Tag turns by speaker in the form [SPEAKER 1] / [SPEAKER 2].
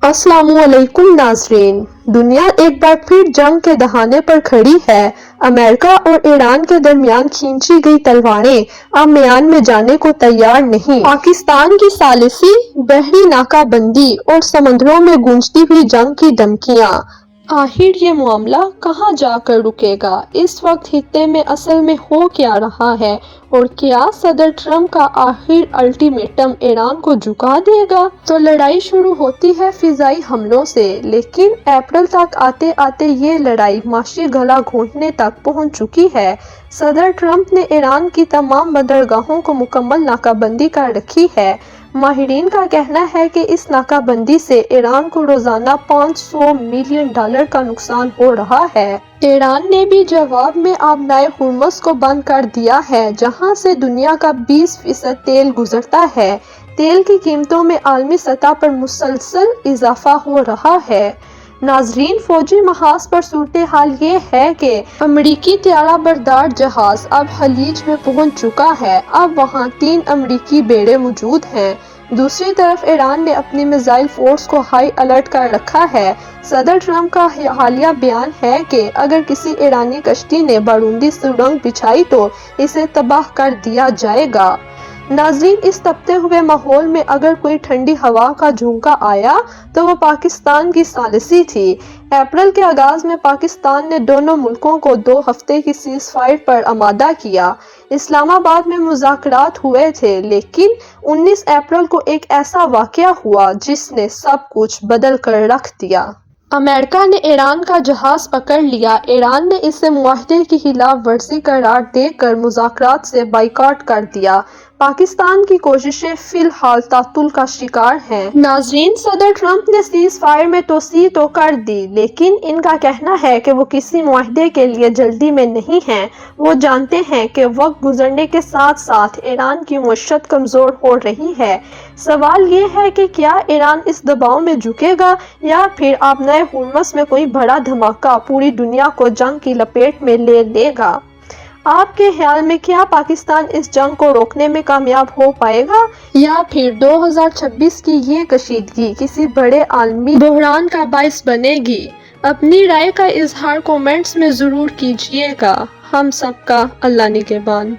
[SPEAKER 1] अस्सलामु अलैकुम नाज़रीन। दुनिया एक बार फिर जंग के दहाने पर खड़ी है। अमेरिका और ईरान के दरमियान खींची गई तलवारें अब म्यान में जाने को तैयार नहीं। पाकिस्तान की सालिसी, बहरी नाकाबंदी और समंदरों में गूंजती हुई जंग की धमकियां। आखिर ये मामला कहाँ जाकर रुकेगा? इस वक्त खित्ते में असल में हो क्या रहा है और क्या सदर ट्रंप का आखिर अल्टीमेटम ईरान को झुका देगा? तो लड़ाई शुरू होती है फिजाई हमलों से, लेकिन अप्रैल तक आते आते ये लड़ाई माशी गला घोंटने तक पहुंच चुकी है। सदर ट्रंप ने ईरान की तमाम बंदरगाहों को मुकम्मल नाकाबंदी कर रखी है। माहिरीन का कहना है कि इस नाकाबंदी से ईरान को रोजाना $500 मिलियन का नुकसान हो रहा है। ईरान ने भी जवाब में आबनाए हुर्मुज़ को बंद कर दिया है, जहां से दुनिया का 20% तेल गुजरता है। तेल की कीमतों में आलमी सतह पर मुसलसल इजाफा हो रहा है। नाजरीन, फौजी महाज पर सूरत हाल ये है कि अमरीकी त्यारा बरदार जहाज अब खलीज में पहुंच चुका है। अब वहां 3 अमरीकी बेड़े मौजूद हैं। दूसरी तरफ ईरान ने अपनी मिसाइल फोर्स को हाई अलर्ट कर रखा है। सदर ट्रंप का हालिया बयान है कि अगर किसी ईरानी कश्ती ने बारूदी सुरंग बिछाई तो इसे तबाह कर दिया जाएगा। नाज़रीन, इस तपते हुए माहौल में अगर कोई ठंडी हवा का झोंका आया तो वो पाकिस्तान की सालिसी थी। अप्रैल के आगाज में पाकिस्तान ने दोनों मुल्कों को 2 हफ्ते की सीज फायर पर आमादा किया। इस्लामाबाद में मुज़ाकरात हुए थे, लेकिन 19 अप्रैल को एक ऐसा वाक़या हुआ जिसने सब कुछ बदल कर रख दिया। अमेरिका ने ईरान का जहाज पकड़ लिया। ईरान ने इसे मुआहदे की खिलाफ वर्जी करार देकर मुज़ाकरात से बाइकआउट कर दिया। पाकिस्तान की कोशिशें फिलहाल तातुल का शिकार हैं। नाज़रीन, सदर ट्रंप ने सीज फायर में तोसी तो कर दी, लेकिन इनका कहना है कि वो किसी मुआहदे के लिए जल्दी में नहीं हैं। वो जानते हैं कि वक्त गुजरने के साथ साथ ईरान की मईशत कमज़ोर हो रही है। सवाल ये है कि क्या ईरान इस दबाव में झुकेगा या फिर आबनाए हुर्मुज़ में कोई बड़ा धमाका पूरी दुनिया को जंग की लपेट में ले लेगा? आपके ख्याल में क्या पाकिस्तान इस जंग को रोकने में कामयाब हो पाएगा या फिर 2026 की ये कशीदगी किसी बड़े आलमी बहरान का बाइस बनेगी? अपनी राय का इजहार कमेंट्स में ज़रूर कीजिएगा। हम सबका अल्लाह निगहबान।